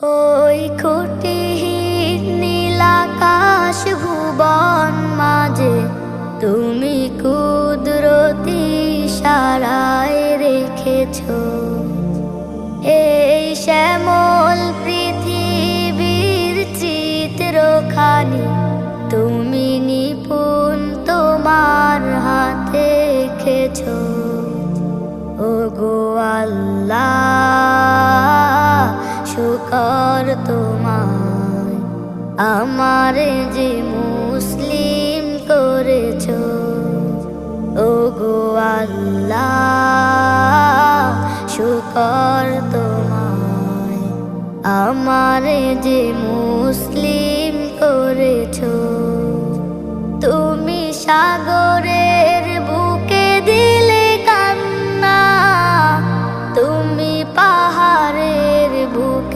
ওই খুঁটিহীন নীলাকাশ ভুবন মাঝে তুমি কুদরতি ইশারায় রেখেছ এই শ্যামল পৃথিবীর চিত্রখানি তুমি নিপুণ তোমার হাতে এঁকেছ। ওগো আল্লাহ, শুকর তোমার আমারে যে মুসলিম করেছ। ওগো আল্লাহ, শুকর তোমার আমারে যে মুসলিম করেছ। তুমি সাগরে